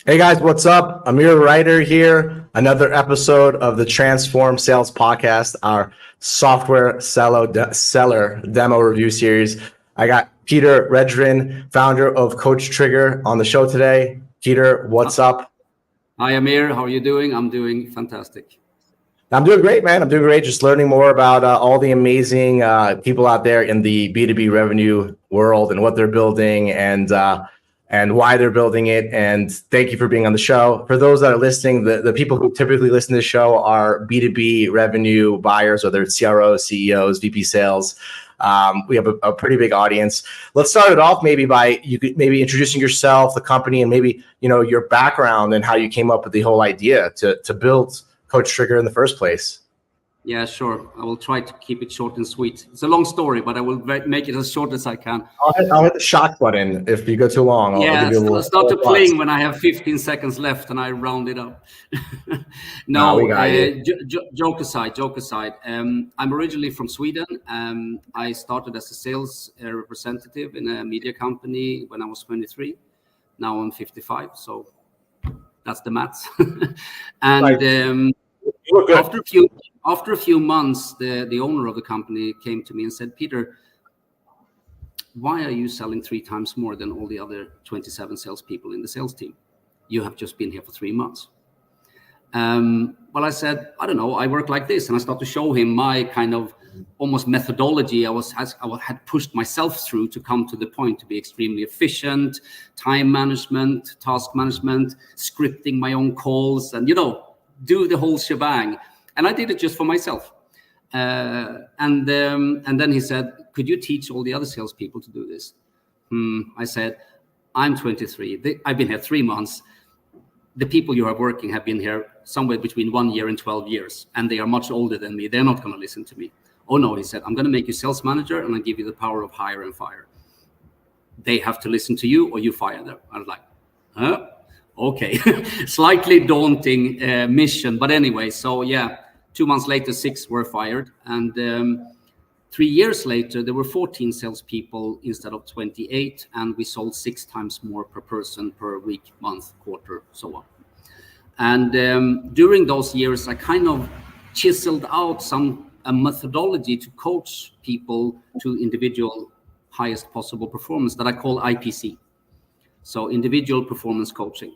Hey guys, what's up? Amir Ryder here. Another episode of the TransformSales podcast, our software seller demo review series. I got Peter Redrin, founder of Coach Trigger, on the show today. Peter, what's up? Hi Amir, how are you doing? I'm doing fantastic. I'm doing great, man. I'm doing great. Just learning more about all the amazing people out there in the B2B revenue world and what they're building and why they're building it. And thank you for being on the show. For those that are listening, the people who typically listen to the show are B2B revenue buyers, whether it's CROs, CEOs, VP sales. We have a pretty big audience. Let's start it off maybe by maybe introducing yourself, the company, and maybe your background and how you came up with the whole idea to build Coach Trigger in the first place. Yeah, sure. I will try to keep it short and sweet. It's a long story, but I will make it as short as I can. I'll hit the shock button if you go too long. I'll give you a little. Start to playing when I have 15 seconds left and I round it up. Joke aside. I'm originally from Sweden. I started as a sales representative in a media company when I was 23. Now I'm 55, so that's the maths. And after a few months, the owner of the company came to me and said, "Peter, why are you selling 3 times more than all the other 27 salespeople in the sales team? You have just been here for 3 months." Well, I said, I don't know, I work like this. And I started to show him my kind of almost methodology I had pushed myself through to come to the point to be extremely efficient, time management, task management, scripting my own calls, and, do the whole shebang. And I did it just for myself. And then he said, "Could you teach all the other salespeople to do this?" I said, "I'm 23. I've been here 3 months. The people you are working have been here somewhere between 1 year and 12 years, and they are much older than me. They're not going to listen to me." "Oh no," he said, "I'm going to make you sales manager, and I'll give you the power of hire and fire. They have to listen to you, or you fire them." I was like, huh? Okay. Slightly daunting mission, but anyway, so yeah. 2 months later, 6 were fired. And 3 years later, there were 14 salespeople instead of 28. And we sold 6 times more per person per week, month, quarter, so on. And during those years, I kind of chiseled out a methodology to coach people to individual highest possible performance that I call IPC. So individual performance coaching.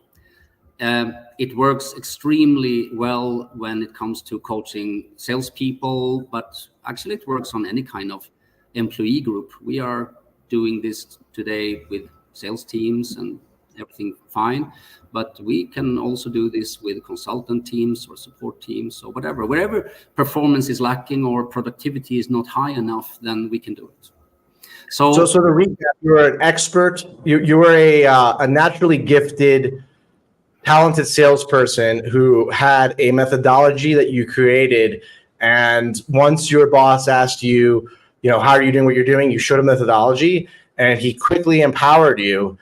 It works extremely well when it comes to coaching salespeople, but actually it works on any kind of employee group. We are doing this today with sales teams and everything fine, but we can also do this with consultant teams or support teams or whatever. Wherever performance is lacking or productivity is not high enough, then we can do it. So to recap, you were an expert. You were a naturally gifted, talented salesperson who had a methodology that you created. And once your boss asked you, how are you doing what you're doing? You showed a methodology, and he quickly empowered you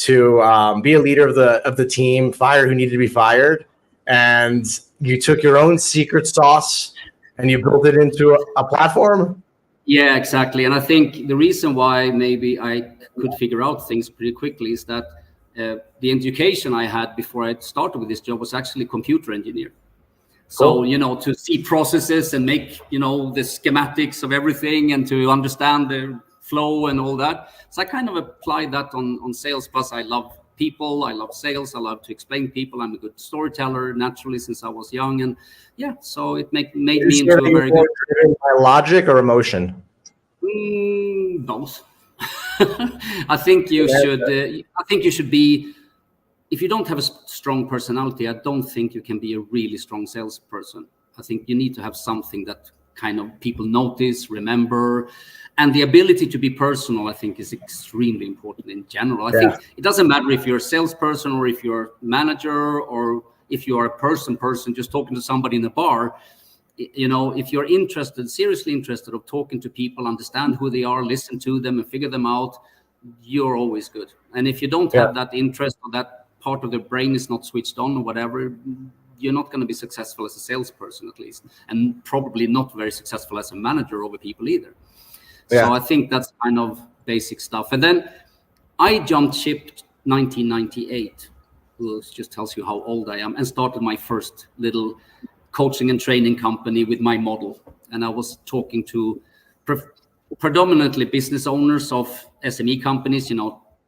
to be a leader of the team, fire who needed to be fired. And you took your own secret sauce and you built it into a platform. Yeah, exactly. And I think the reason why maybe I could figure out things pretty quickly is that the education I had before I started with this job was actually computer engineer. So, to see processes and make, the schematics of everything and to understand the flow and all that. So I kind of applied that on sales. Plus, I love people. I love sales. I love to explain people. I'm a good storyteller naturally since I was young. And yeah, so it made me into a very good... By logic or emotion? Both. I think you should be, if you don't have a strong personality, I don't think you can be a really strong salesperson. I think you need to have something that kind of people notice, remember, and the ability to be personal, I think, is extremely important in general. I think it doesn't matter if you're a salesperson or if you're a manager or if you are a person just talking to somebody in a bar. If you're seriously interested of talking to people, understand who they are, listen to them and figure them out, you're always good. And if you don't have that interest or that part of the brain is not switched on or whatever, you're not going to be successful as a salesperson, at least, and probably not very successful as a manager over people either. So I think that's kind of basic stuff. And then I jumped ship 1998. just tells you how old I am, and started my first little coaching and training company with my model. And I was talking to predominantly business owners of SME companies,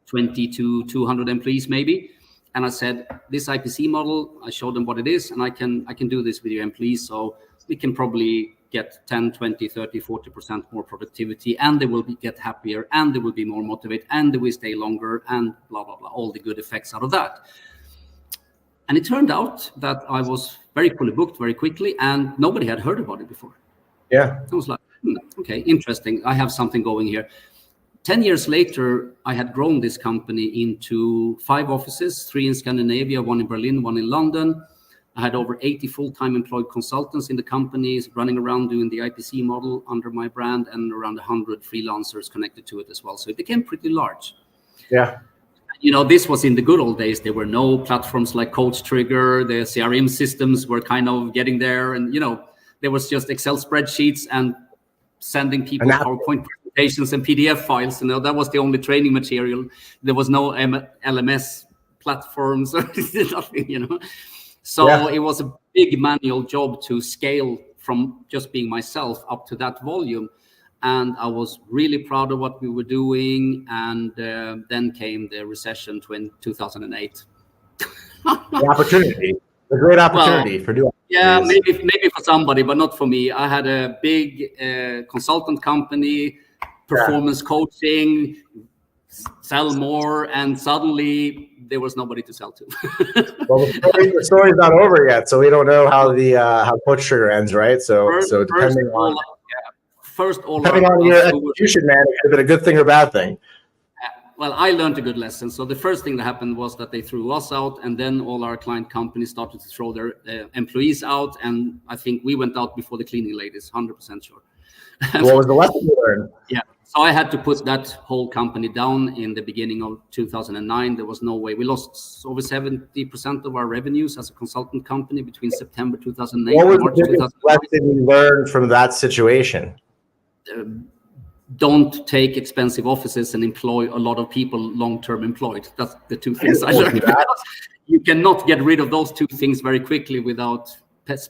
20 to 200 employees maybe. And I said, this IPC model, I showed them what it is, and I can do this with your employees. So we can probably get 10, 20, 30, 40% more productivity, and they will get happier, and they will be more motivated, and they will stay longer, and blah, blah, blah, all the good effects out of that. And it turned out that I was very fully booked very quickly, and nobody had heard about it before. Yeah. I was like, okay, interesting. I have something going here. 10 years later, I had grown this company into 5 offices, 3 in Scandinavia, 1 in Berlin, 1 in London. I had over 80 full-time employed consultants in the companies running around doing the IPC model under my brand, and around 100 freelancers connected to it as well. So it became pretty large. Yeah. This was in the good old days. There were no platforms like Coach Trigger. The CRM systems were kind of getting there. And, there was just Excel spreadsheets and sending people PowerPoint presentations and PDF files. That was the only training material. There was no LMS platforms or nothing, So It was a big manual job to scale from just being myself up to that volume. And I was really proud of what we were doing. And then came the recession in 2008. The opportunity, a great opportunity for doing. Yeah, maybe for somebody, but not for me. I had a big consultant company, performance coaching, sell more, and suddenly there was nobody to sell to. Well, the story's not over yet, so we don't know how the how Coach Trigger ends, right? So depending on your execution, man, it could have been a good thing or bad thing. Well, I learned a good lesson. So the first thing that happened was that they threw us out, and then all our client companies started to throw their employees out. And I think we went out before the cleaning ladies, 100% sure. What was the lesson you learned? Yeah. So I had to put that whole company down in the beginning of 2009. There was no way. We lost over 70% of our revenues as a consultant company between September 2008 and March 2009. What was the lesson you learned from that situation? Don't take expensive offices and employ a lot of people long-term employed. That's the 2 things I learned. You cannot get rid of those 2 things very quickly without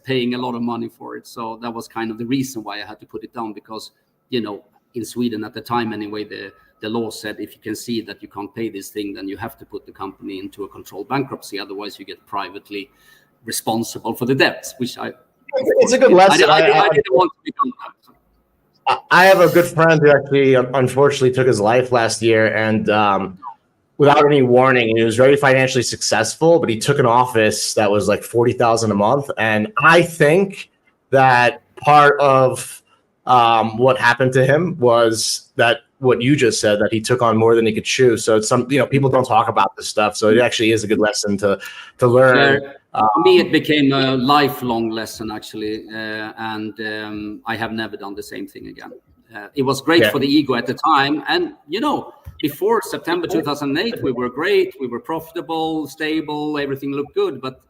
paying a lot of money for it. So that was kind of the reason why I had to put it down, because, in Sweden at the time anyway, the law said if you can see that you can't pay this thing, then you have to put the company into a controlled bankruptcy. Otherwise, you get privately responsible for the debts, which it's a good lesson. I didn't want to become that. I have a good friend who actually unfortunately took his life last year, and without any warning, he was very financially successful, but he took an office that was like $40,000 a month. And I think that part of what happened to him was that what you just said, that he took on more than he could chew. So it's people don't talk about this stuff. So it actually is a good lesson to learn. For me, it became a lifelong lesson, actually, and I have never done the same thing again. It was great for the ego at the time, and before September 2008, we were great, we were profitable, stable, everything looked good. But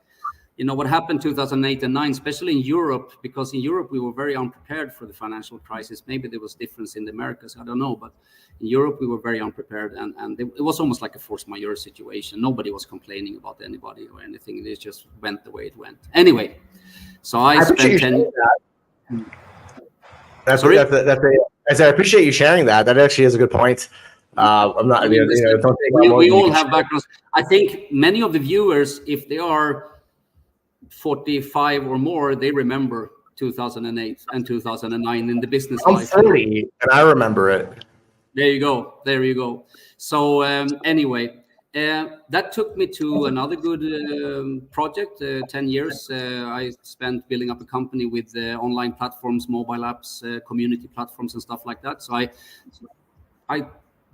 what happened 2008 and 9, especially in Europe, because in Europe we were very unprepared for the financial crisis. Maybe there was difference in the Americas, I don't know, but in Europe we were very unprepared, and it was almost like a force majeure situation. Nobody was complaining about anybody or anything. It just went the way it went. Anyway, so I spent 10 years. I appreciate you sharing that. That actually is a good point. I'm not. We all have backgrounds. I think many of the viewers, if they are 45 or more, they remember 2008 and 2009 in the business life. I'm 30 and I remember it. There you go. So anyway, that took me to another good project. 10 years I spent building up a company with online platforms, mobile apps, community platforms and stuff like that. So I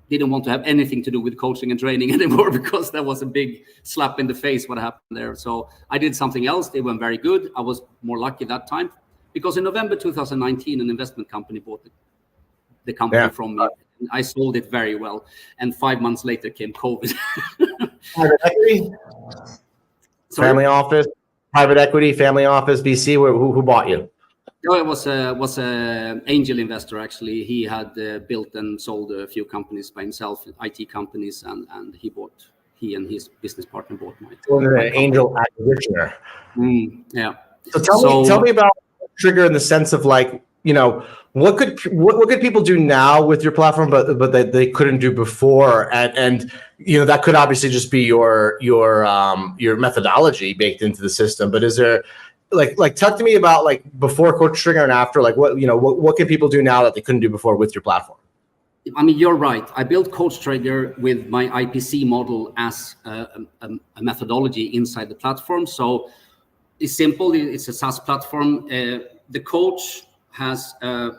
didn't want to have anything to do with coaching and training anymore, because that was a big slap in the face what happened there. So I did something else. They went very good. I was more lucky that time, because in November 2019, an investment company bought the company from me. I sold it very well. And 5 months later came COVID. Private equity? Family office? Private equity, family office, VC? Who bought you? No, it was a angel investor, actually. He had built and sold a few companies by himself, IT companies, and he bought he and his business partner bought my an angel acquisitioner. Yeah. So tell me about Trigger in the sense of like, you know, what could people do now with your platform, but that they couldn't do before, and you know that could obviously just be your methodology baked into the system. But is there like talk to me about like before Coach Trigger and after, like what can people do now that they couldn't do before with your platform? I mean, you're right. I built Coach Trigger with my IPC model as a methodology inside the platform. So it's simple. It's a SaaS platform. The coach has a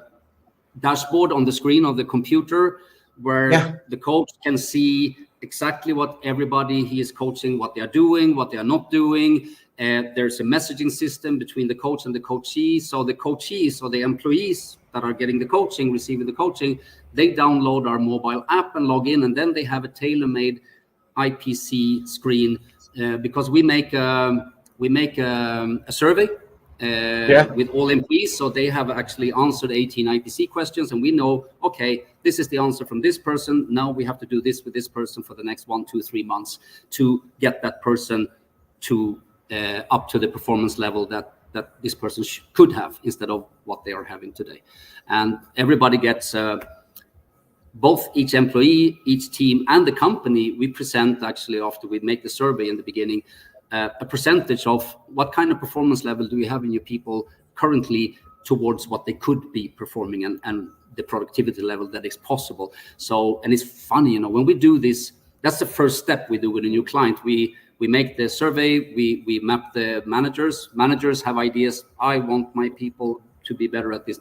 dashboard on the screen of the computer where the coach can see exactly what everybody he is coaching, what they are doing, what they are not doing. There's a messaging system between the coach and the coachee. So the coachees or the employees that are getting the coaching, receiving the coaching, they download our mobile app and log in, and then they have a tailor-made IPC screen because we make a survey with all employees, so they have actually answered 18 IPC questions, and we know, okay, this is the answer from this person. Now we have to do this with this person for the next 1, 2, 3 months to get that person to up to the performance level that this person could have instead of what they are having today. And everybody gets both each employee, each team, and the company. We present actually after we make the survey in the beginning a percentage of what kind of performance level do you have in your people currently towards what they could be performing and the productivity level that is possible. So, and it's funny, you know, when we do this, that's the first step we do with a new client. We make the survey, we map the managers. Managers have ideas. I want my people to be better at this.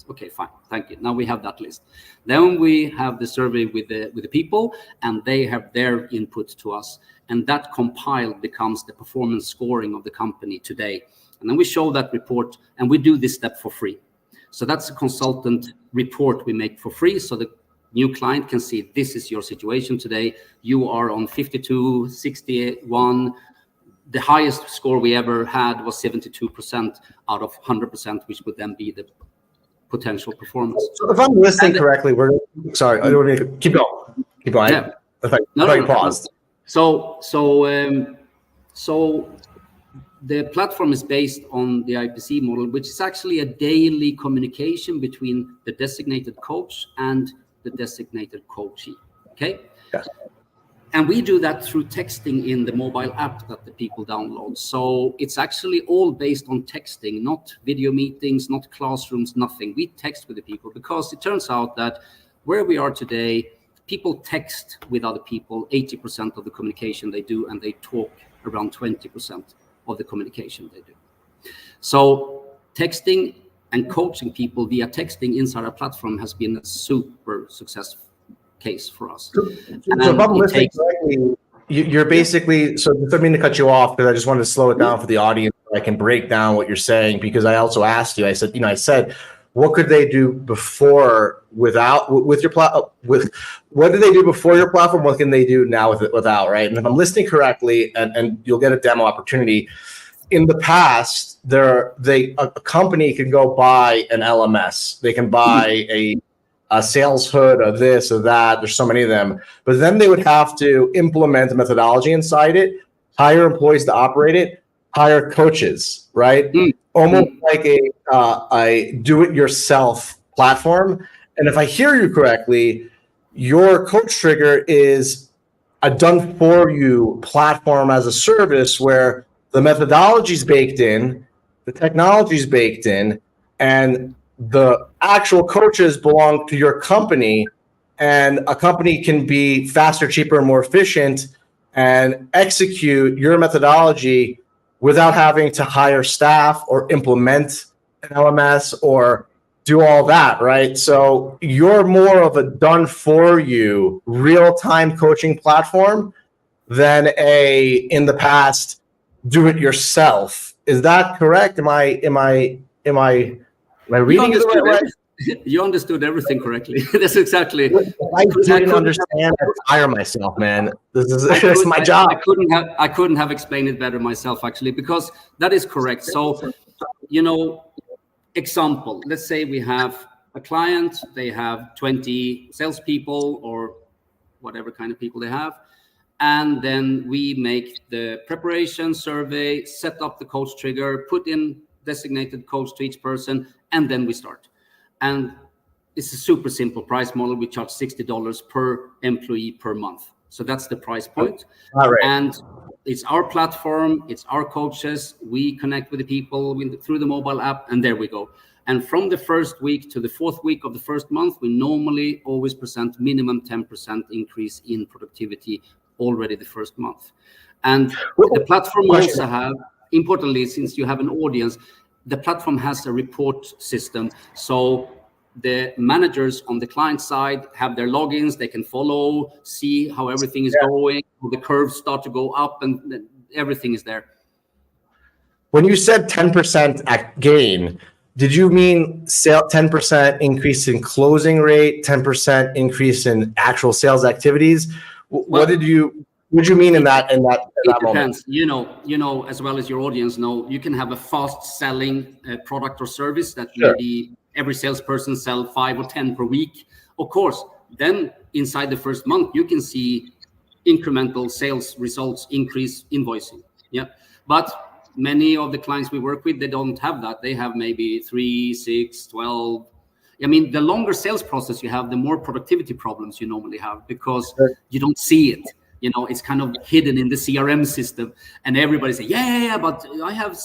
Okay, fine, thank you. Now we have that list. Then we have the survey with the people, and they have their input to us. And that compiled becomes the performance scoring of the company today. And then we show that report, and we do this step for free. So that's a consultant report we make for free. So the new client can see this is your situation today. You are on 52, 61. The highest score we ever had was 72% out of 100%, which would then be the potential performance. So if I'm listening correctly, sorry, I don't want to keep going. Keep going. Yeah. I thought you paused. So the platform is based on the IPC model, which is actually a daily communication between the designated coach and the designated coachee. Okay. Yes. And we do that through texting in the mobile app that the people download. So it's actually all based on texting, not video meetings, not classrooms, nothing. We text with the people because it turns out that where we are today, people text with other people 80% of the communication they do, and they talk around 20% of the communication they do. So texting and coaching people via texting inside our platform has been a super successful case for us. So if I'm listening correctly, you're basically, so I didn't mean to cut you off, because I just wanted to slow it down for the audience. I can break down what you're saying, because I also asked you, I said, what could they do before with your platform? What did they do before your platform? What can they do now without, right? And if I'm listening correctly, and you'll get a demo opportunity, in the past, a company can go buy an LMS. They can buy a sales hood of this or that. There's so many of them. But then they would have to implement a methodology inside it, hire employees to operate it, hire coaches, right? Almost like a do-it-yourself platform. And if I hear you correctly, your Coach Trigger is a done-for-you platform as a service where the methodology is baked in, the technology is baked in, and the actual coaches belong to your company, and a company can be faster, cheaper, and more efficient and execute your methodology without having to hire staff or implement an LMS or do all that, right? So you're more of a done-for-you real-time coaching platform than in the past, do-it-yourself. Is that correct? Am I reading it the right way? You understood everything correctly. That's exactly. I didn't understand. I hire myself, man. This is my job. I couldn't have explained it better myself, actually, because that is correct. So, example. Let's say we have a client. They have 20 salespeople or whatever kind of people they have, And then we make the preparation survey, set up the coach trigger, put in designated coach to each person, and then we start. And it's a super simple price model. We charge $60 per employee per month. So that's the price point. All right. And it's our platform, it's our coaches. We connect with the people through the mobile app, and there we go. And from the first week to the fourth week of the first month, we normally always present minimum 10% increase in productivity already the first month. And the platform also have, importantly, since you have an audience, the platform has a report system. So the managers on the client side have their logins. They can follow, see how everything is going. The curves start to go up, and everything is there. When you said 10% gain, did you mean 10% increase in closing rate, 10% increase in actual sales activities? What did you mean in that moment? Depends. You know, as well as your audience know, you can have a fast selling product or service that maybe every salesperson sell 5 or 10 per week. Of course, then inside the first month, you can see incremental sales results, increase invoicing. Yeah. But many of the clients we work with, they don't have that. They have maybe 3, 6, 12. I mean, the longer sales process you have, the more productivity problems you normally have, because you don't see it. You know, it's kind of hidden in the CRM system, and everybody say, yeah, but I have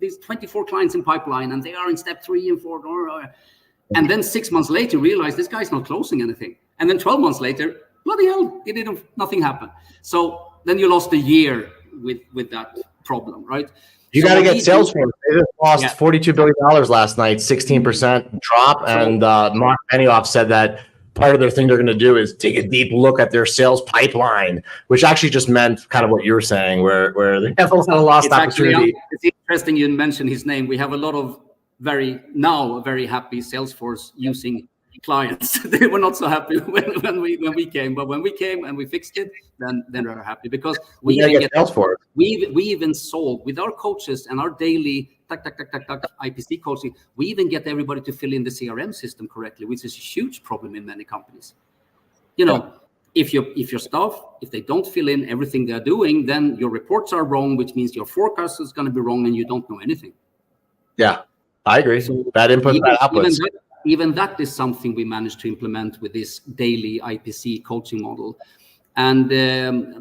these 24 clients in pipeline, and they are in step 3 and 4. And then 6 months later, you realize this guy's not closing anything. And then 12 months later, bloody hell, nothing happened. So then you lost a year with that problem, right? You got to get Salesforce. They just lost $42 billion last night, 16% drop. And Mark Benioff said that part of their thing they're going to do is take a deep look at their sales pipeline, which actually just meant kind of what you were saying, where they have a lot of lost opportunity. It's interesting you mentioned his name. We have a lot of very happy Salesforce using clients. They were not so happy when we came, but when we came and we fixed it, then they're happy, because we even solve with our coaches and our daily IPC coaching. We even get everybody to fill in the CRM system correctly, which is a huge problem in many companies. You know, if your staff, if they don't fill in everything they're doing, then your reports are wrong, which means your forecast is going to be wrong, and you don't know anything. Yeah, I agree. So bad input, bad outputs. Even that is something we managed to implement with this daily IPC coaching model. And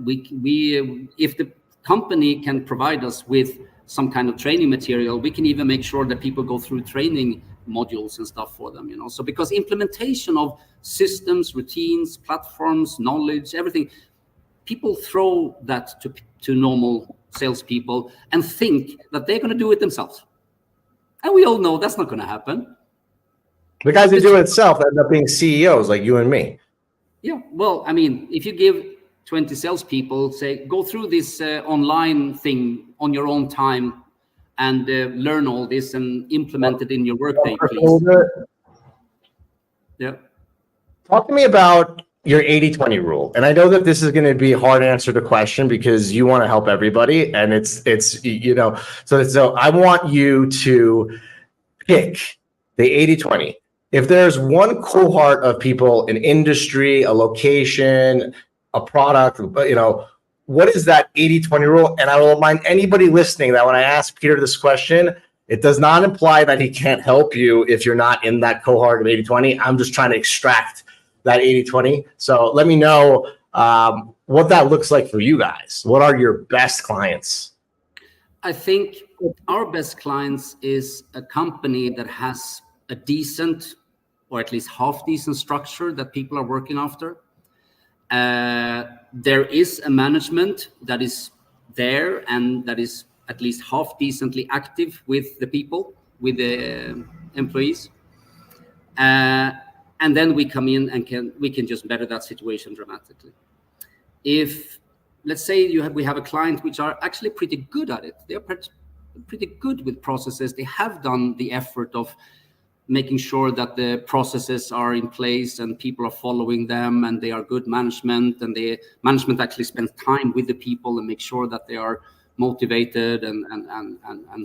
we if the company can provide us with some kind of training material, we can even make sure that people go through training modules and stuff for them, you know. So because implementation of systems, routines, platforms, knowledge, everything, people throw that to normal salespeople and think that they're going to do it themselves. And we all know that's not going to happen. The guys that do it themselves end up being CEOs like you and me. Yeah, well, I mean, if you give 20 salespeople, say, go through this online thing on your own time and learn all this and implement it in your workday, please. Yeah. Talk to me about your 80-20 rule. And I know that this is going to be a hard answer to question because you want to help everybody. And it's you know, so I want you to pick the 80-20. If there's one cohort of people, an industry, a location, a product, you know, what is that 80-20 rule? And I will remind anybody listening that when I ask Peter this question, it does not imply that he can't help you if you're not in that cohort of 80-20. I'm just trying to extract that 80-20. So let me know what that looks like for you guys. What are your best clients? I think our best clients is a company that has a decent, or at least half decent structure that people are working after. There is a management that is there and that is at least half decently active with the people, with the employees. And then we come in and we can just better that situation dramatically. If, let's say we have a client which are actually pretty good at it. They're pretty good with processes. They have done the effort of making sure that the processes are in place and people are following them and they are good management, and the management actually spends time with the people and make sure that they are motivated and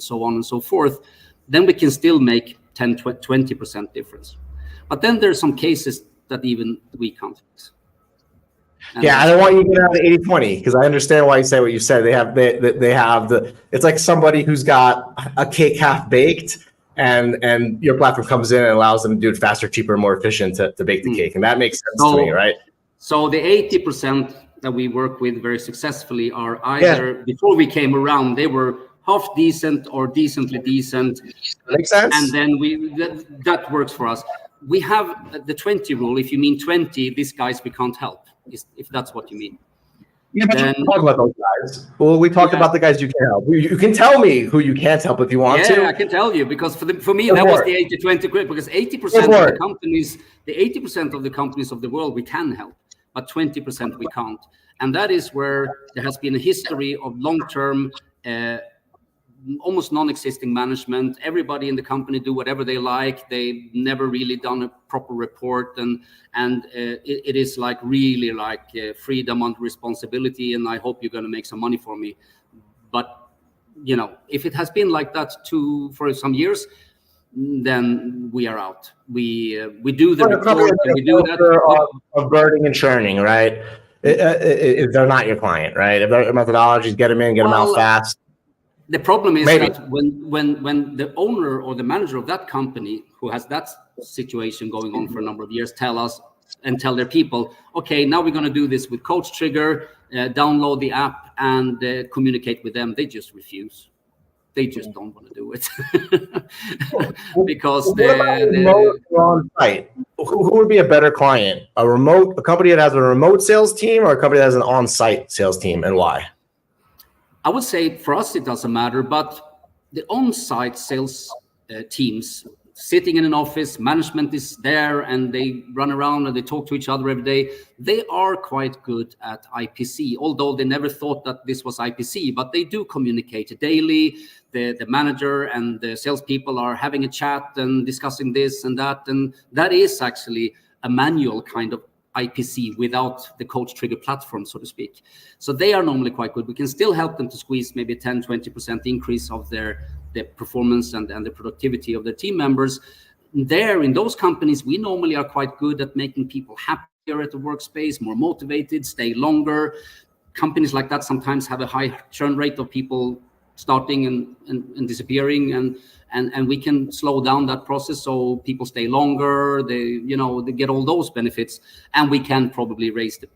so on and so forth, then we can still make 10-20% difference. But then there's some cases that even we can't fix. Yeah, I don't want you to get out of 80-20 because I understand why you say what you said. They have it's like somebody who's got a cake half baked, and your platform comes in and allows them to do it faster, cheaper, more efficient to bake the cake. And that makes sense to me, right? So the 80% that we work with very successfully are either, before we came around, they were half decent or decently decent. That makes sense. And then that works for us. We have the 20 rule. If you mean 20, these guys we can't help, if that's what you mean. Yeah, but we talk about those guys. Well, we talked about the guys you can help. You can tell me who you can't help if you want to. Yeah, I can tell you, because for me, that was the 80-20 grid, because 80% of the companies, the 80% of the companies of the world we can help, but 20% we can't. And that is where there has been a history of long-term, almost non-existing management. Everybody in the company do whatever they like. They've never really done a proper report, and it is like really like freedom and responsibility. And I hope you're going to make some money for me. But if it has been like that for some years, then we are out. We do the report, and we do that of burning and churning, right? If they're not your client, right? If their methodologies get them in, get them out fast. The problem is that when the owner or the manager of that company who has that situation going on for a number of years tell us and tell their people, okay, now we're going to do this with Coach Trigger, download the app and communicate with them, they just refuse. They just don't want to do it because they're on site. Who would be a better client? A company that has a remote sales team, or a company that has an on-site sales team, and why? I would say for us, it doesn't matter, but the on-site sales teams sitting in an office, management is there and they run around and they talk to each other every day. They are quite good at IPC, although they never thought that this was IPC, but they do communicate daily. The manager and the salespeople are having a chat and discussing this and that. And that is actually a manual kind of IPC without the Coach Trigger platform, so to speak. So they are normally quite good. We can still help them to squeeze maybe 10-20% increase of their performance and the productivity of their team members. There, in those companies, we normally are quite good at making people happier at the workspace, more motivated, stay longer. Companies like that sometimes have a high churn rate of people starting and disappearing, and we can slow down that process so people stay longer, they get all those benefits, and we can probably raise the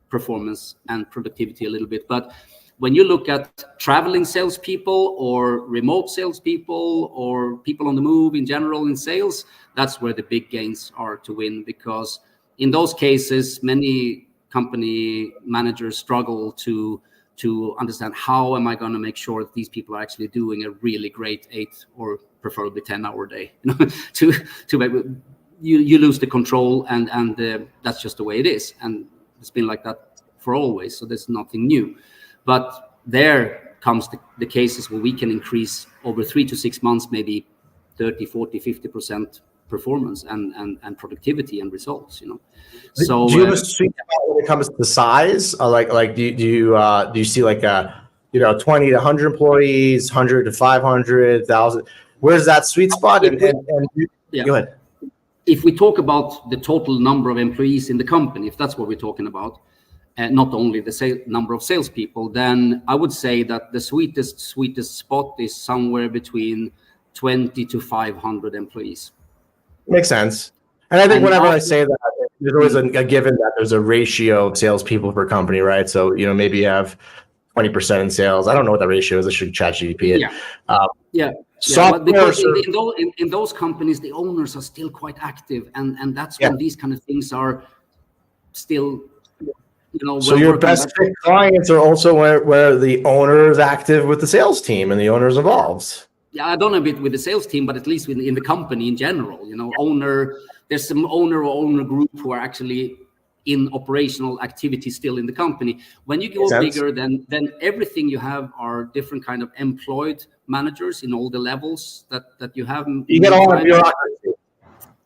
performance and productivity a little bit. But when you look at traveling salespeople or remote salespeople or people on the move in general in sales, that's where the big gains are to win, because in those cases, many company managers struggle to understand, how am I going to make sure that these people are actually doing a really great 8 or preferably 10-hour day? You lose the control, and that's just the way it is, and it's been like that for always. So there's nothing new. But there comes the cases where we can increase over 3 to 6 months, maybe 30, 40, 50% performance and productivity and results. So do you have a sweet spot when it comes to size? Like do you see like 20 to 100 employees, 100 to 500, 1,000? Where's that sweet spot? Go ahead. If we talk about the total number of employees in the company, if that's what we're talking about, not only the number of salespeople, then I would say that the sweetest spot is somewhere between 20 to 500 employees. Makes sense. And I think whenever I say that, there's always a given that there's a ratio of salespeople per company, right? So, maybe you have 20% in sales. I don't know what that ratio is. I should ChatGPT it. But because in those companies, the owners are still quite active, and that's when these kind of things are still, so your best fit clients are also where the owner is active with the sales team and the owner is involved. Yeah, I don't know a bit with the sales team, but at least in the company in general, there's some owner or owner group who are actually in operational activity still in the company. When you go bigger, then everything you have are different kind of employed managers in all the levels that you have. You get all of bureaucracy.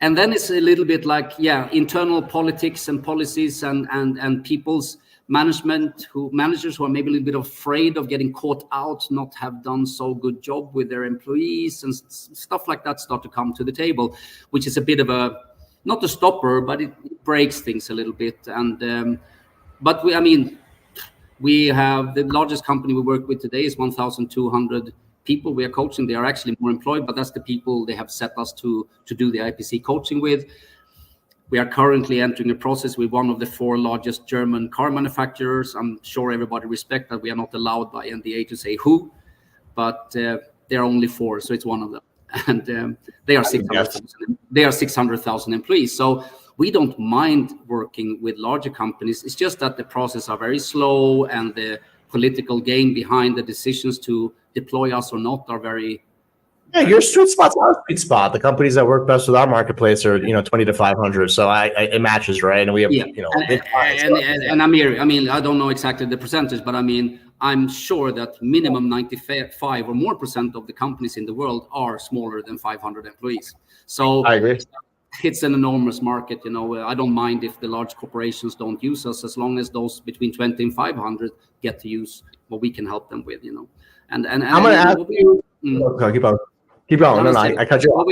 And then it's a little bit like, internal politics and policies and people's managers who are maybe a little bit afraid of getting caught out, not have done so good job with their employees, and stuff like that start to come to the table, which is a bit of not a stopper, but it breaks things a little bit. And but we have the largest company we work with today is 1,200 people we are coaching. They are actually more employed, but that's the people they have set us to do the IPC coaching with. We are currently entering a process with one of the 4 largest German car manufacturers. I'm sure everybody respects that we are not allowed by NDA to say who, but there are only 4, so it's one of them. And they are 600,000 employees. So we don't mind working with larger companies. It's just that the process are very slow, and the political game behind the decisions to deploy us or not are very. Yeah, your sweet spot's our sweet spot. The companies that work best with our marketplace are 20 to 500. So it matches, right? And we have and Amir, I don't know exactly the percentage, but I'm sure that minimum 95 or more % of the companies in the world are smaller than 500 employees. So I agree. It's an enormous market. I don't mind if the large corporations don't use us, as long as those between 20 and 500 get to use what we can help them with. And I'm going to ask you. Keep going. No, I cut you off.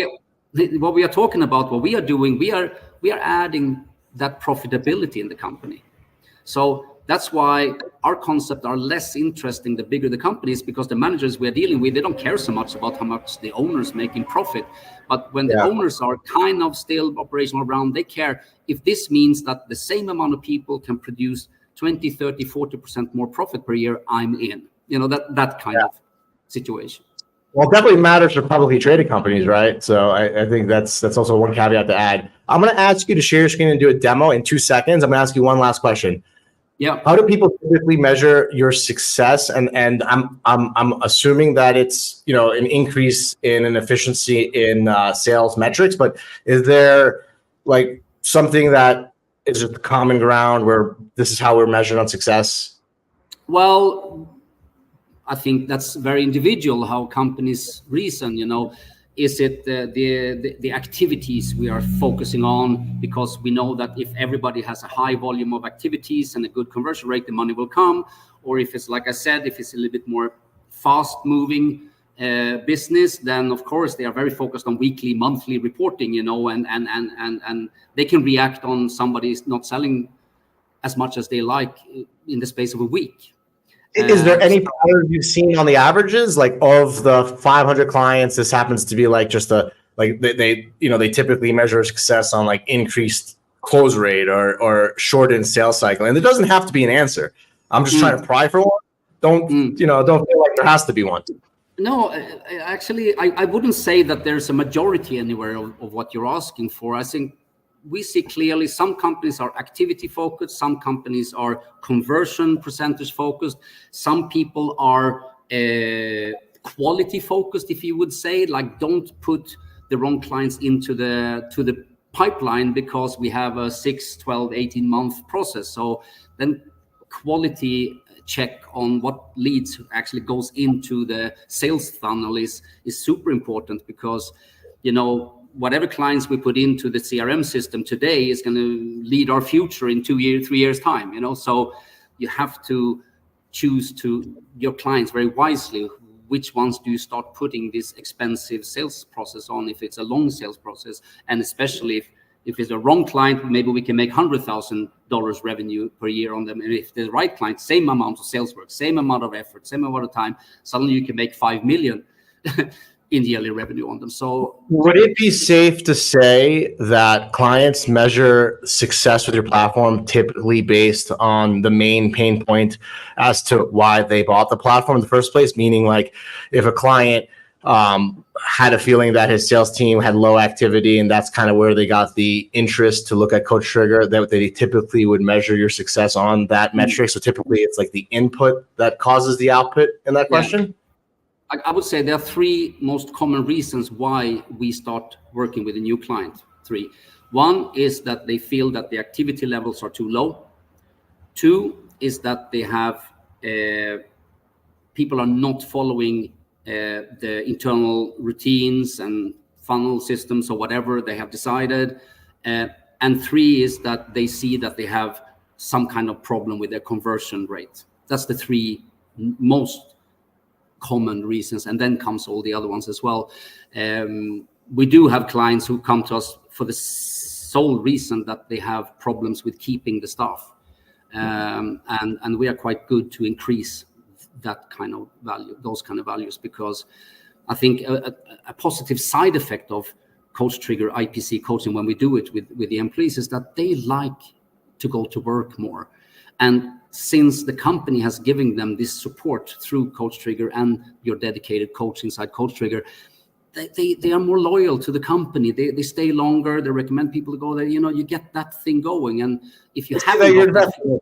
What we are talking about, what we are doing, we are adding that profitability in the company. So that's why our concepts are less interesting the bigger the company is, because the managers we are dealing with, they don't care so much about how much the owners make in profit. But when the owners are kind of still operational around, they care if this means that the same amount of people can produce 20, 30, 40% more profit per year, I'm in. That kind of situation. Well, it definitely matters for publicly traded companies, right? So I think that's also one caveat to add. I'm going to ask you to share your screen and do a demo in 2 seconds. I'm going to ask you one last question. Yeah. How do people typically measure your success? And I'm assuming that it's an increase in an efficiency in sales metrics, but is there like something that is a common ground where this is how we're measured on success? Well, I think that's very individual how companies reason. Is it the activities we are focusing on? Because we know that if everybody has a high volume of activities and a good conversion rate, the money will come. Or if it's, like I said, if it's a little bit more fast moving business, then of course they are very focused on weekly, monthly reporting, and they can react on somebody's not selling as much as they like in the space of a week. Is there any pattern you've seen on the averages, like of the 500 clients? This happens to be like just they typically measure success on like increased close rate or shortened sales cycle, and it doesn't have to be an answer. I'm just trying to pry for one. Don't feel like there has to be one. No, actually, I wouldn't say that there's a majority anywhere of what you're asking for. I think we see clearly some companies are activity focused, some companies are conversion percentage focused, some people are quality focused, if you would say, like don't put the wrong clients into the pipeline because we have a 6, 12, 18 month process. So then quality check on what leads actually goes into the sales funnel is super important, because whatever clients we put into the CRM system today is going to lead our future in 2 years, 3 years time, so you have to choose your clients very wisely. Which ones do you start putting this expensive sales process on if it's a long sales process? And especially if it's a wrong client, maybe we can make $100,000 revenue per year on them. And if the right client, same amount of sales work, same amount of effort, same amount of time, suddenly you can make 5 million in yearly revenue on them. So would it be safe to say that clients measure success with your platform typically based on the main pain point as to why they bought the platform in the first place? Meaning, like, if a client had a feeling that his sales team had low activity and that's kind of where they got the interest to look at Coach Trigger, that they typically would measure your success on that metric. So typically it's like the input that causes the output in that question. I would say there are 3 most common reasons why we start working with a new client. 3. 1 is that they feel that the activity levels are too low. 2 is that they have people are not following the internal routines and funnel systems or whatever they have decided. And 3 is that they see that they have some kind of problem with their conversion rate. That's the 3 most common reasons, and then comes all the other ones as well. We do have clients who come to us for the sole reason that they have problems with keeping the staff, and we are quite good to increase that kind of value, those kind of values, because I think a positive side effect of Coach Trigger IPC coaching when we do it with the employees is that they like to go to work more. And since the company has given them this support through Coach Trigger and your dedicated coach inside Coach Trigger, they are more loyal to the company. They stay longer. They recommend people to go there. You get that thing going. And if you haven't got that thing,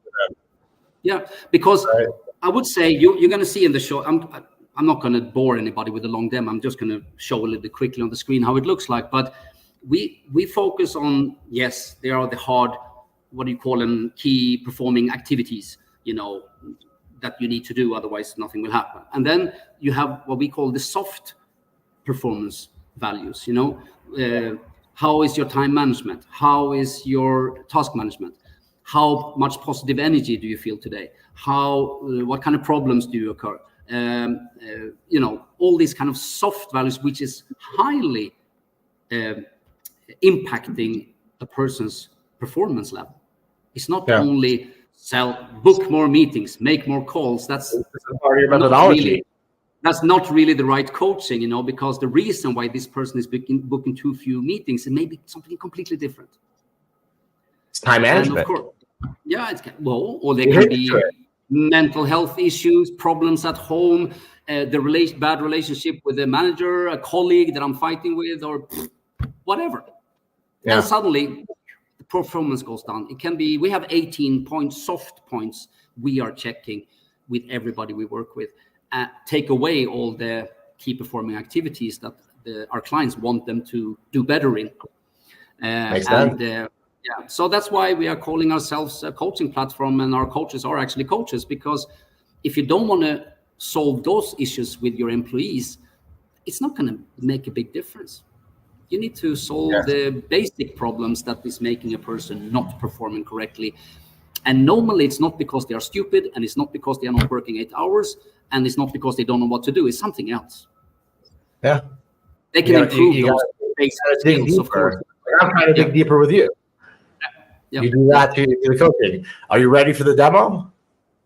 yeah, because right. I would say you're going to see in the show, I'm not going to bore anybody with a long demo. I'm just going to show a little bit quickly on the screen how it looks like. But we focus on, yes, there are the hard, what do you call them, key performing activities, that you need to do. Otherwise, nothing will happen. And then you have what we call the soft performance values. How is your time management? How is your task management? How much positive energy do you feel today? What kind of problems do you occur? All these kind of soft values, which is highly impacting a person's performance level. It's not only book more meetings, make more calls. That's part of your methodology. That's not really the right coaching, because the reason why this person is booking too few meetings, it may be something completely different. It's time management. And of course, or there can be mental health issues, problems at home, bad relationship with a manager, a colleague that I'm fighting with, or whatever. Yeah. And suddenly the performance goes down. It can be, we have 18 points, soft points we are checking with everybody we work with. Take away all the key performing activities that our clients want them to do better in. Makes sense. So that's why we are calling ourselves a coaching platform, and our coaches are actually coaches, because if you don't want to solve those issues with your employees, it's not going to make a big difference. You need to solve the basic problems that is making a person not performing correctly. And normally it's not because they are stupid, and it's not because they are not working 8 hours, and it's not because they don't know what to do. It's something else. Yeah. They can improve those basic skills, of course. I'm trying to dig deeper with you. Yeah. You do that to the coaching. Are you ready for the demo?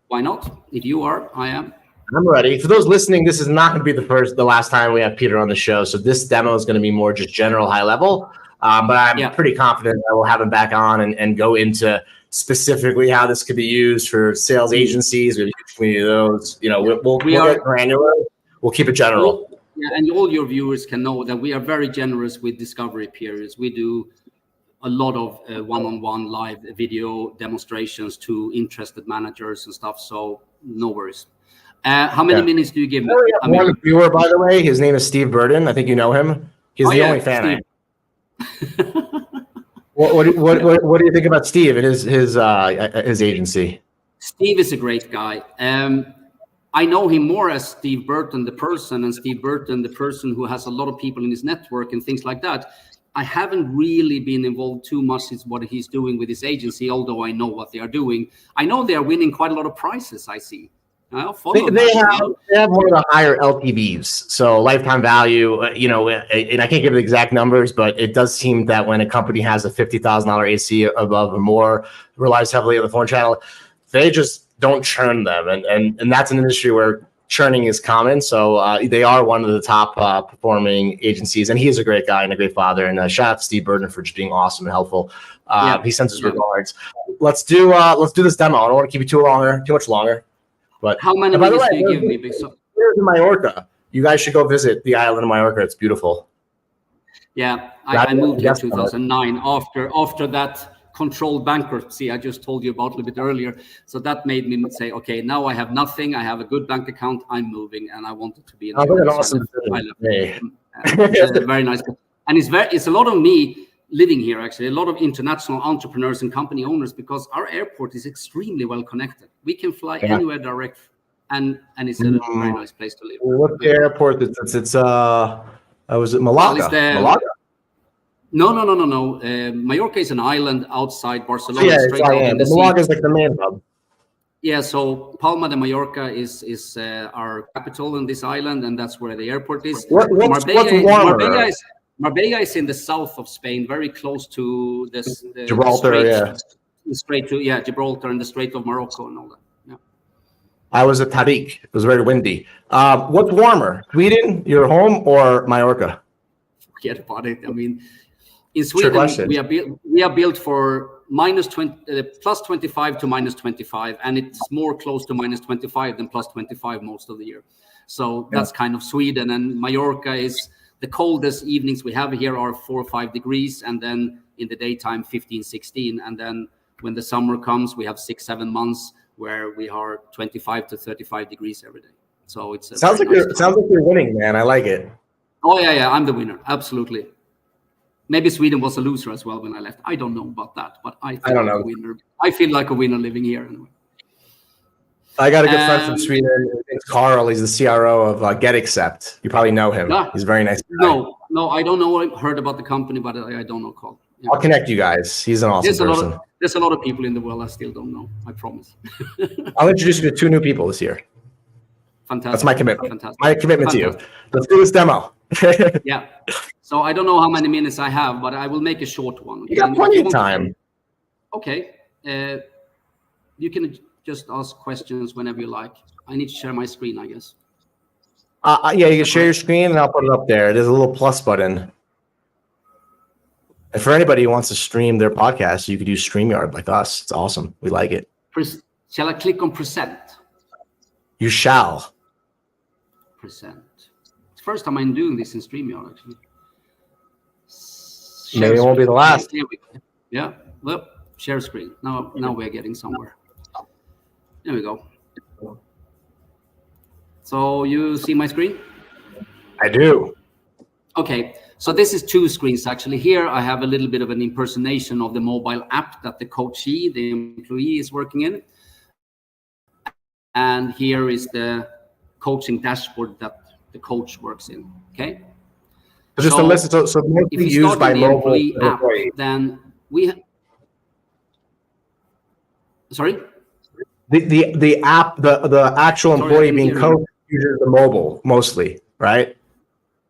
Why not? If you are, I am. I'm ready. For those listening, this is not going to be the last time we have Peter on the show. So this demo is going to be more just general, high level. But I'm pretty confident that we'll have him back on and go into specifically how this could be used for sales agencies. We need those. We'll get granular. We'll keep it general. And all your viewers can know that we are very generous with discovery periods. We do a lot of one-on-one live video demonstrations to interested managers and stuff. So no worries. How many minutes do you give me? One viewer, by the way, his name is Steve Burden. I think you know him. He's the only fan. What do you think about Steve and his agency? Steve is a great guy. I know him more as Steve Burton, the person, and Steve Burton, the person who has a lot of people in his network and things like that. I haven't really been involved too much in what he's doing with his agency, although I know what they are doing. I know they are winning quite a lot of prizes, I see. They have one of the higher LTVs, so lifetime value, and I can't give the exact numbers, but it does seem that when a company has a $50,000 AC above or more, relies heavily on the phone channel, they just don't churn them. And that's an industry where churning is common. So they are one of the top performing agencies, and he is a great guy and a great father. And shout out to Steve Burden for just being awesome and helpful. He sends his regards. Let's do this demo. I don't want to keep you too much longer. But how many minutes do you give me? Here's in Mallorca. You guys should go visit the island of Mallorca. It's beautiful. Yeah, I moved here in 2009 after that controlled bankruptcy I just told you about a little bit earlier. So that made me say, okay, now I have nothing. I have a good bank account. I'm moving, and I wanted to be in an awesome very nice. And it's a lot of me living here, actually, a lot of international entrepreneurs and company owners, because our airport is extremely well connected. We can fly anywhere direct, and it's a very nice place to live. What's the airport? Was it Malaga? Malaga? No. Mallorca is an island outside Barcelona. Malaga is like the main hub. Yeah, so Palma de Mallorca is our capital in this island, and that's where the airport is. Marbella is in the south of Spain, very close to the Gibraltar. straight to Gibraltar and the Strait of Morocco and all that. Yeah. I was at Tariq. It was very windy. What's warmer, Sweden, your home, or Mallorca? Forget about it. I mean, in Sweden, we are built for plus 25 to minus 25, and it's more close to minus 25 than plus 25 most of the year. So that's kind of Sweden. And Mallorca is the coldest evenings we have here are 4 or 5 degrees, and then in the daytime 15, 16, and then when the summer comes, we have 6-7 months where we are 25 to 35 degrees every day. So it's sounds like you're winning, man. I like it. Oh yeah, I'm the winner, absolutely. Maybe Sweden was a loser as well when I left. I don't know about that, but I don't know. A winner. I feel like a winner living here anyway. I got a good friend from Sweden. It's Carl. He's the CRO of GetAccept. You probably know him. Yeah. He's a very nice guy. No, I don't know. I heard about the company, but I don't know Carl. Yeah. I'll connect you guys. He's an awesome person. There's a lot of people in the world I still don't know. I promise. I'll introduce you to 2 new people this year. Fantastic. That's my commitment. Fantastic. My commitment to you. Let's do this demo. Yeah. So I don't know how many minutes I have, but I will make a short one. You got plenty of time. Okay. You can just ask questions whenever you like. I need to share my screen, I guess. Yeah, you can share your screen and I'll put it up there. There's a little plus button. And for anybody who wants to stream their podcast, you could use StreamYard like us. It's awesome. We like it. Shall I click on present? You shall. Present. It's the first time I'm doing this in StreamYard, actually. Maybe it won't be the last. Here we go. Yeah. Well, share screen. Now we're getting somewhere. There we go. So you see my screen? I do. Okay. So this is 2 screens, actually. Here I have a little bit of an impersonation of the mobile app that the coachee, the employee, is working in. And here is the coaching dashboard that the coach works in. Okay. So just to listen, so mostly used by mobile app, then we. Sorry. The app, the actual employee being coached uses the mobile mostly, right?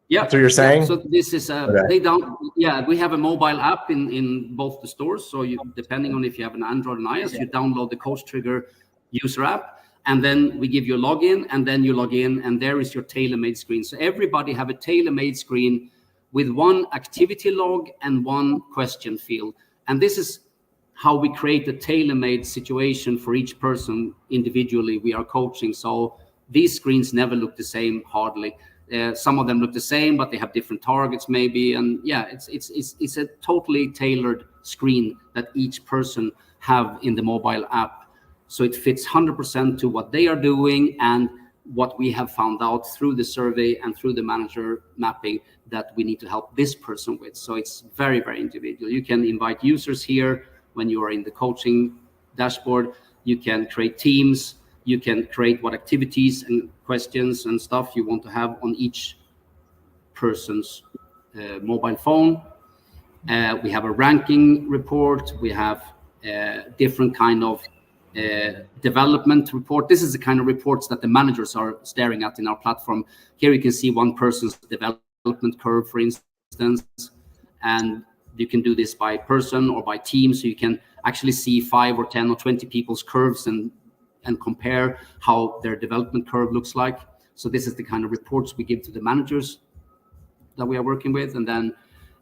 Yeah. That's what you're saying? Yeah. So this is we have a mobile app in both the stores. So you, depending on if you have an Android and iOS, you download the Coach Trigger user app, and then we give you a login, and then you log in, and there is your tailor-made screen. So everybody have a tailor-made screen with 1 activity log and 1 question field. And this is how we create a tailor-made situation for each person individually we are coaching. So these screens never look the same, hardly. Some of them look the same, but they have different targets maybe. And yeah, it's a totally tailored screen that each person have in the mobile app. So it fits 100% to what they are doing and what we have found out through the survey and through the manager mapping that we need to help this person with. So it's very, very individual. You can invite users here when you are in the coaching dashboard. You can create teams. You can create what activities and questions and stuff you want to have on each person's mobile phone. We have a ranking report. We have different kind of development report. This is the kind of reports that the managers are staring at in our platform. Here you can see one person's development curve, for instance, and you can do this by person or by team. So you can actually see 5 or 10 or 20 people's curves and compare how their development curve looks like. So this is the kind of reports we give to the managers that we are working with. And then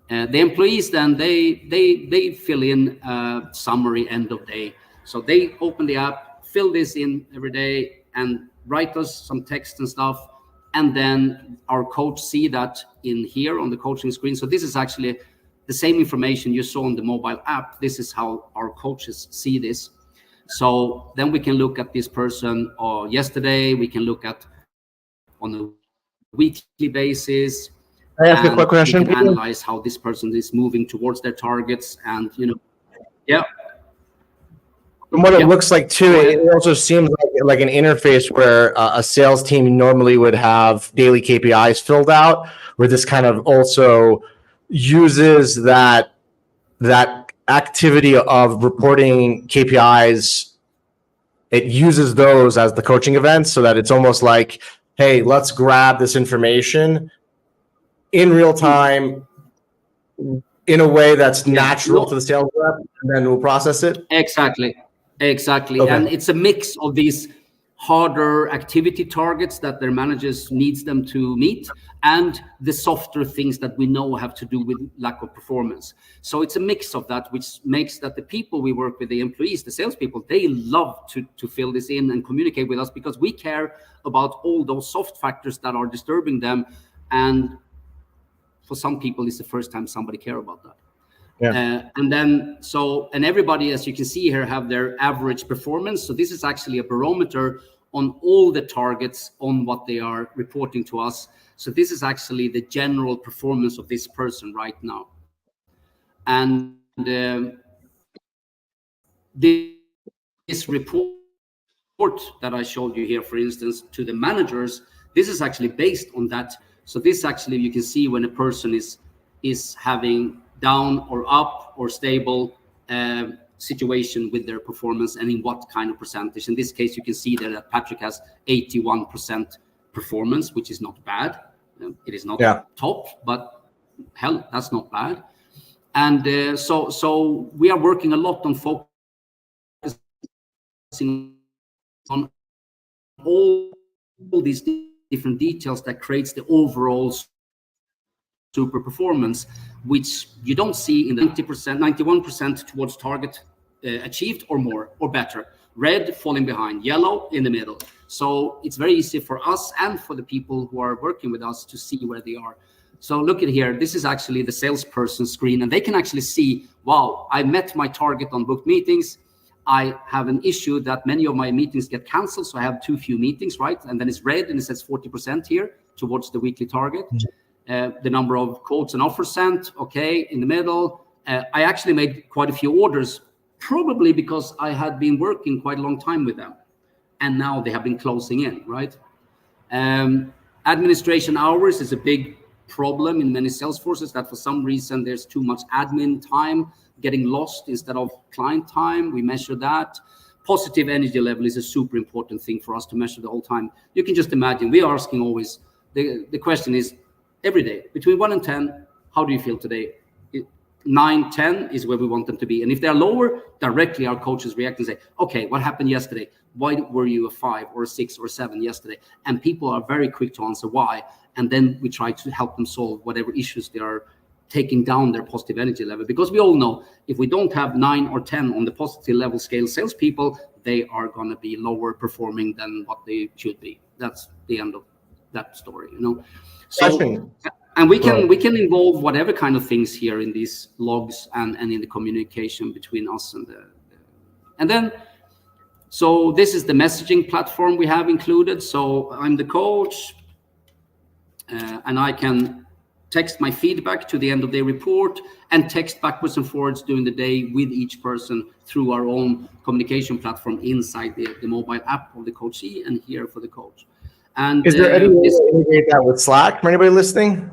the employees, then they fill in a summary end of day. So they open the app, fill this in every day, and write us some text and stuff. And then our coach see that in here on the coaching screen. So this is actually the same information you saw on the mobile app. This is how our coaches see this. So then we can look at this person or yesterday, we can look at on a weekly basis. I ask a quick question. We can analyze how this person is moving towards their targets, and yeah. From what it looks like too, it also seems like an interface where a sales team normally would have daily KPIs filled out, where this kind of also uses that activity of reporting KPIs. It uses those as the coaching events so that it's almost like, hey, let's grab this information in real time in a way that's natural to the sales rep, and then we'll process it? Exactly. Okay. And it's a mix of these harder activity targets that their managers needs them to meet, and the softer things that we know have to do with lack of performance. So it's a mix of that, which makes that the people we work with, the employees, the salespeople, they love to fill this in and communicate with us, because we care about all those soft factors that are disturbing them. And for some people, it's the first time somebody care about that. Yeah. And everybody, as you can see here, have their average performance. So this is actually a barometer on all the targets on what they are reporting to us. So this is actually the general performance of this person right now. And this report that I showed you here, for instance, to the managers, this is actually based on that. So this actually, you can see when a person is having down or up or stable situation with their performance, and in what kind of percentage. In this case, you can see that Patrick has 81% performance, which is not bad. It is not top, but hell, that's not bad. And so we are working a lot on focusing on all these different details that creates the overall super performance, which you don't see in the 90%, 91% towards target achieved or more or better. Red falling behind, yellow in the middle. So it's very easy for us and for the people who are working with us to see where they are. So look at here, this is actually the salesperson screen, and they can actually see, wow, I met my target on booked meetings. I have an issue that many of my meetings get canceled, so I have too few meetings, right? And then it's red and it says 40% here towards the weekly target. The number of quotes and offers sent, okay, in the middle. I actually made quite a few orders, probably because I had been working quite a long time with them, and now they have been closing in, right? Administration hours is a big problem in many sales forces, that for some reason there's too much admin time getting lost instead of client time. We measure that. Positive energy level is a super important thing for us to measure the whole time. You can just imagine, we are asking always, the question is, every day, between 1 and 10, how do you feel today? 9, 10 is where we want them to be. And if they're lower, directly our coaches react and say, okay, what happened yesterday? Why were you a 5 or a 6 or 7 yesterday? And people are very quick to answer why. And then we try to help them solve whatever issues they are taking down their positive energy level. Because we all know, if we don't have 9 or 10 on the positive level scale salespeople, they are going to be lower performing than what they should be. That's the end of that story, you know. So, and we can involve whatever kind of things here in these logs and in the communication between us and then. So this is the messaging platform we have included. So I'm the coach, and I can text my feedback to the end of the report and text backwards and forwards during the day with each person through our own communication platform inside the mobile app of the coachee and here for the coach. And is there any way to integrate that with Slack for anybody listening?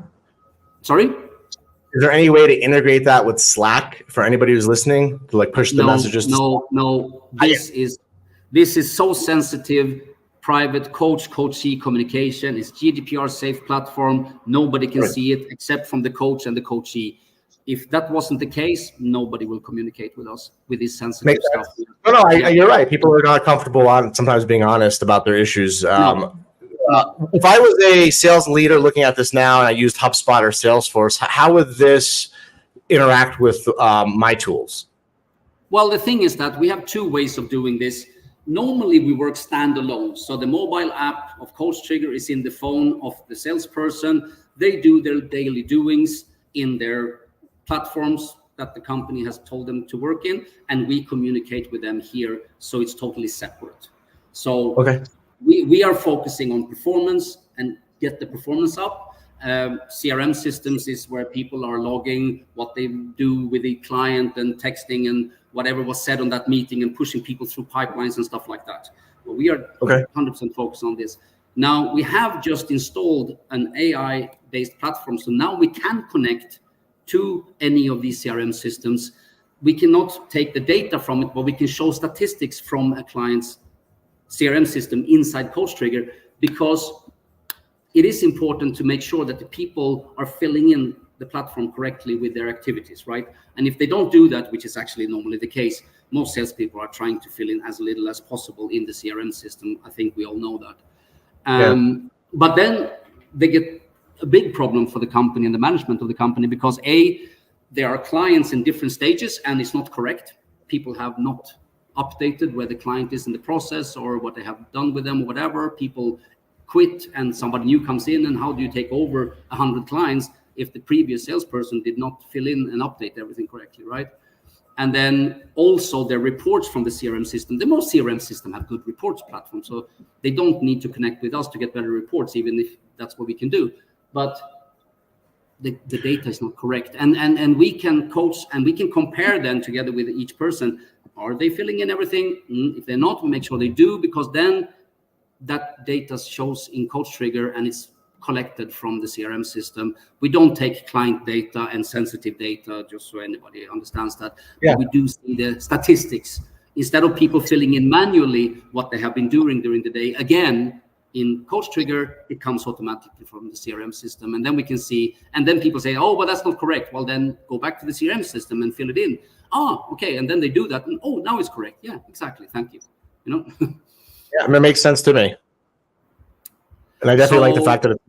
Sorry? Is there any way to integrate that with Slack for anybody who's listening to like push the messages? No. This is so sensitive. Private coachee communication is GDPR safe platform. Nobody can see it except from the coach and the coachee. If that wasn't the case, nobody will communicate with us with this sensitive stuff. No, you're right. People are not comfortable on sometimes being honest about their issues. If I was a sales leader looking at this now and I used HubSpot or Salesforce, how would this interact with my tools? Well, the thing is that we have two ways of doing this. Normally, we work standalone. So the mobile app of Coach Trigger is in the phone of the salesperson. They do their daily doings in their platforms that the company has told them to work in, and we communicate with them here. So it's totally separate. So we are focusing on performance and get the performance up. CRM systems is where people are logging what they do with the client and texting and whatever was said on that meeting and pushing people through pipelines and stuff like that. But we are 100% focused on this. Now, we have just installed an AI-based platform. So now we can connect to any of these CRM systems. We cannot take the data from it, but we can show statistics from a client's CRM system inside Coach Trigger, because it is important to make sure that the people are filling in the platform correctly with their activities, right? And if they don't do that, which is actually normally the case, most salespeople are trying to fill in as little as possible in the CRM system. I think we all know that. But then they get a big problem for the company and the management of the company, because there are clients in different stages and it's not correct. People have not updated where the client is in the process or what they have done with them or whatever. People quit and somebody new comes in, and how do you take over 100 clients if the previous salesperson did not fill in and update everything correctly, right? And then also the reports from the CRM system. The most CRM system have good reports platforms, so they don't need to connect with us to get better reports, even if that's what we can do. But the data is not correct, and we can coach and we can compare them together with each person. Are they filling in everything? If they're not, we make sure they do, because then that data shows in Coach Trigger and it's collected from the CRM system. We don't take client data and sensitive data, just so anybody understands that. Yeah. But we do see the statistics. Instead of people filling in manually what they have been doing during the day, again, in Coach Trigger, it comes automatically from the CRM system. And then we can see, and then people say, oh, but that's not correct. Well, then go back to the CRM system and fill it in. Oh, okay. And then they do that. And, oh, now it's correct. Yeah, exactly. Thank you. You know? Yeah, I mean, it makes sense to me. And I definitely like the fact that it's...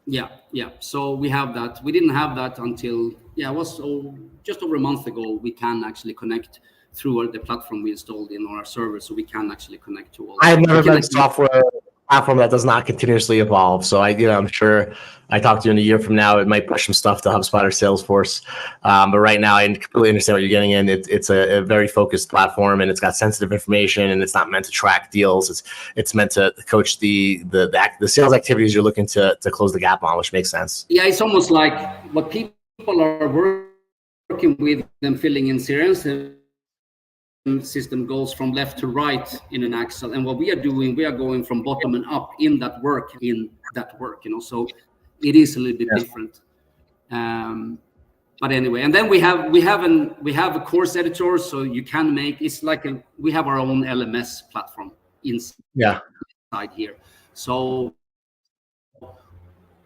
Yeah. So we have that. We didn't have that until, it was just over a month ago. We can actually connect through the platform we installed in our server, so we can actually connect to all. I have never been software platform that does not continuously evolve. So I'm sure I talk to you in a year from now, it might push some stuff to HubSpot or Salesforce. But right now, I completely understand what you're getting in. It's a very focused platform, and it's got sensitive information, and it's not meant to track deals. It's meant to coach the sales activities you're looking to close the gap on, which makes sense. Yeah, it's almost like what people are working with and filling in CRM system goes from left to right in an Excel, and what we are doing, we are going from bottom and up in that work, so it is a little bit different. But anyway, and then we have a course editor, so you can make, it's like we have our own LMS platform inside here, so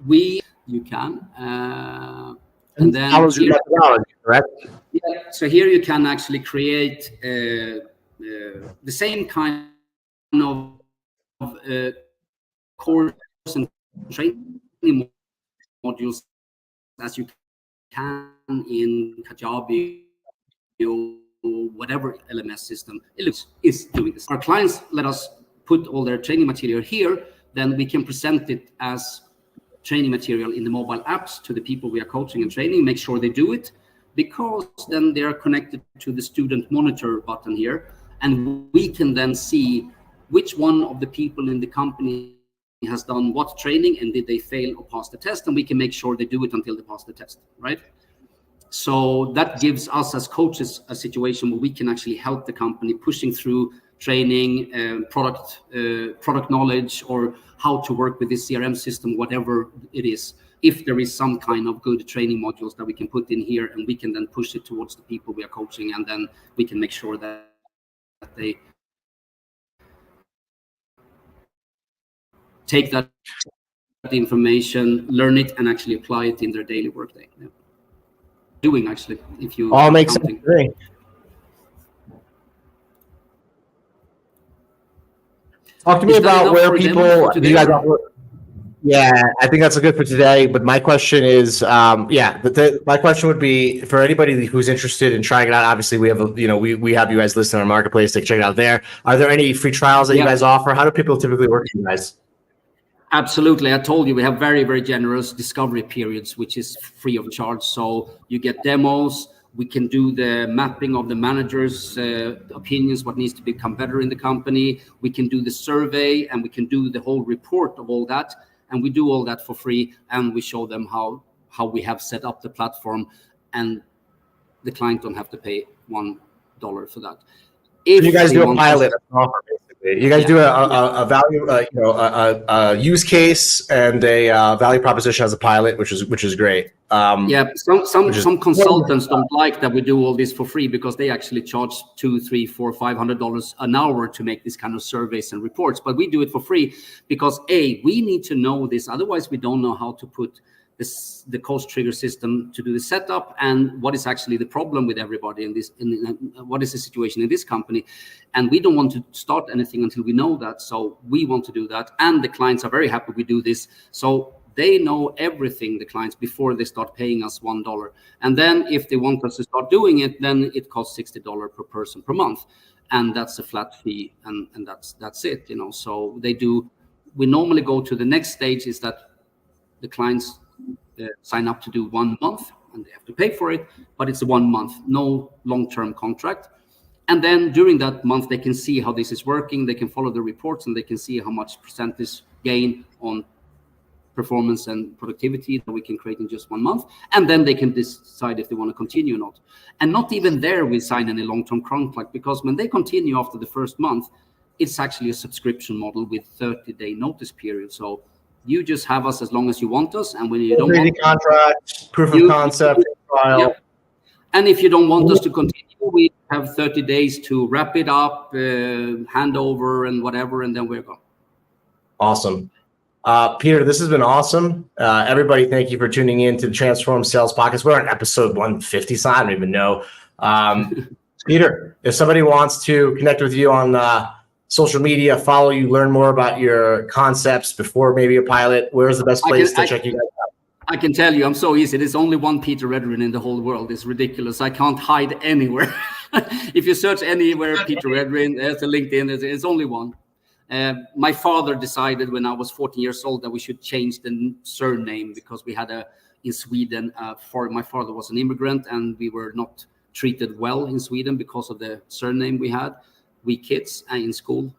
you can and then follows your methodology, correct? Yeah, so here you can actually create the same kind of course and training modules as you can in Kajabi or whatever LMS system is doing this. Our clients let us put all their training material here, then we can present it as training material in the mobile apps to the people we are coaching and training, make sure they do it, because then they are connected to the student monitor button here, and we can then see which one of the people in the company has done what training and did they fail or pass the test, and we can make sure they do it until they pass the test, right? So that gives us as coaches a situation where we can actually help the company pushing through training, product knowledge, or how to work with this CRM system, whatever it is. If there is some kind of good training modules that we can put in here, and we can then push it towards the people we are coaching, and then we can make sure that they take that information, learn it, and actually apply it in their daily workday. Yeah. Doing actually, if you all makes sense. Talk to me about where people. You guys Yeah, I think that's good for today. But my question is, my question would be for anybody who's interested in trying it out. Obviously, we have, we have you guys listed on our marketplace to check it out there. Are there any free trials that you guys offer? How do people typically work with you guys? Absolutely. I told you we have very, very generous discovery periods, which is free of charge. So you get demos. We can do the mapping of the manager's opinions, what needs to become better in the company. We can do the survey, and we can do the whole report of all that. And we do all that for free, and we show them how we have set up the platform, and the client don't have to pay $1 for that. If you guys do a pilot offer, basically, you guys do a value, a use case and a value proposition as a pilot, which is great. Some consultants don't like that we do all this for free, because they actually charge $200, $300, $400, $500 an hour to make this kind of surveys and reports. But we do it for free because we need to know this. Otherwise, we don't know how to put the coach trigger system to do the setup, and what is actually the problem with everybody in this, what is the situation in this company. And we don't want to start anything until we know that. So we want to do that. And the clients are very happy we do this. So they know everything, the clients, before they start paying us $1. And then if they want us to start doing it, then it costs $60 per person per month. And that's a flat fee. And that's it, you know. So we normally go to the next stage is that the clients sign up to do 1 month, and they have to pay for it, but it's a 1 month, no long-term contract. And then during that month, they can see how this is working. They can follow the reports, and they can see how much percentage gain on performance and productivity that we can create in just 1 month. And then they can decide if they want to continue or not. And not even there we sign any long-term contract, because when they continue after the first month, it's actually a subscription model with 30-day notice period. So you just have us as long as you want us, and when you don't want contract, proof of concept, trial. Yeah. And if you don't want us to continue, we have 30 days to wrap it up, hand over, and whatever, and then we're gone. Awesome. Peter, this has been awesome. Everybody, thank you for tuning in to the Transform Sales Podcast. We're on episode 150, so I don't even know. Peter, if somebody wants to connect with you on social media, follow you, learn more about your concepts before maybe a pilot, where's the best place to check you guys out? I can tell you, I'm so easy. There's only one Peter Redrin in the whole world. It's ridiculous. I can't hide anywhere. If you search anywhere, Peter Redrin, there's a LinkedIn. It's only one. My father decided when I was 14 years old that we should change the surname, because we had in Sweden, my father was an immigrant, and we were not treated well in Sweden because of the surname we had. We kids in school,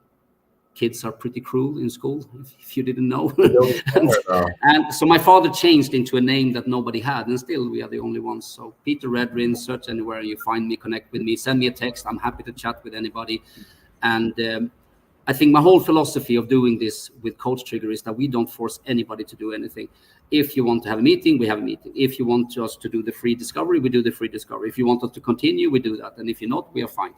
kids are pretty cruel in school, if you didn't know. and so my father changed into a name that nobody had, and still we are the only ones. So Peter Redrin, search anywhere, you find me, connect with me, send me a text. I'm happy to chat with anybody. And I think my whole philosophy of doing this with Coach Trigger is that we don't force anybody to do anything. If you want to have a meeting, we have a meeting. If you want us to do the free discovery, we do the free discovery. If you want us to continue, we do that. And if you're not, we are fine.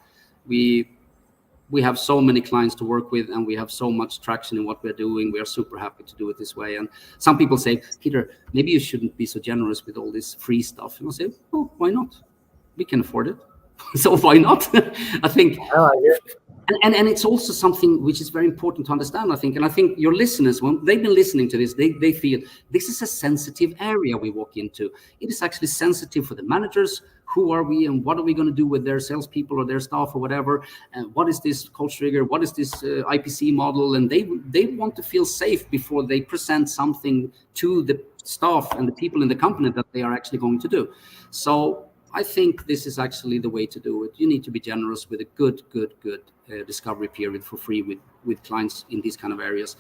We have so many clients to work with, and we have so much traction in what we're doing. We are super happy to do it this way. And some people say, Peter, maybe you shouldn't be so generous with all this free stuff. And I say, oh, why not? We can afford it. So why not? I think. And it's also something which is very important to understand, I think. And I think your listeners, when they've been listening to this, they feel this is a sensitive area we walk into. It is actually sensitive for the managers. Who are we, and what are we going to do with their salespeople or their staff or whatever? And what is this Coach Trigger? What is this IPC model? And they want to feel safe before they present something to the staff and the people in the company that they are actually going to do. So I think this is actually the way to do it. You need to be generous with a good discovery period for free with clients in these kind of areas.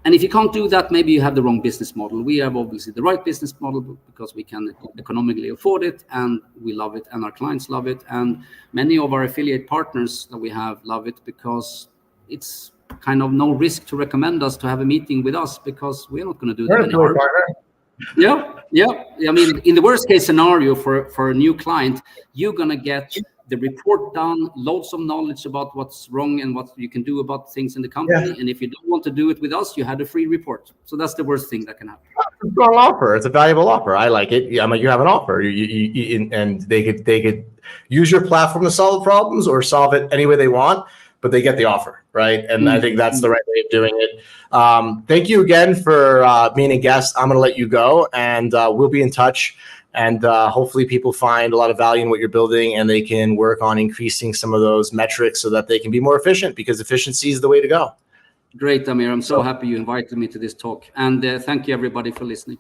And if you can't do that, maybe you have the wrong business model. We have obviously the right business model because we can economically afford it, and we love it, and our clients love it. And many of our affiliate partners that we have love it, because it's kind of no risk to recommend us to have a meeting with us, because we're not going to do that anymore. Yeah. I mean, in the worst case scenario for a new client, you're going to get the report done, loads of knowledge about what's wrong and what you can do about things in the company. Yeah. And if you don't want to do it with us, you had a free report. So that's the worst thing that can happen. It's a strong offer. It's a valuable offer. I like it. I mean, you have an offer, and they could use your platform to solve problems or solve it any way they want, but they get the offer, right? And I think that's the right way of doing it. Thank you again for being a guest. I'm going to let you go, and we'll be in touch. And hopefully people find a lot of value in what you're building, and they can work on increasing some of those metrics so that they can be more efficient, because efficiency is the way to go. Great, Amir. I'm so happy you invited me to this talk. And thank you, everybody, for listening.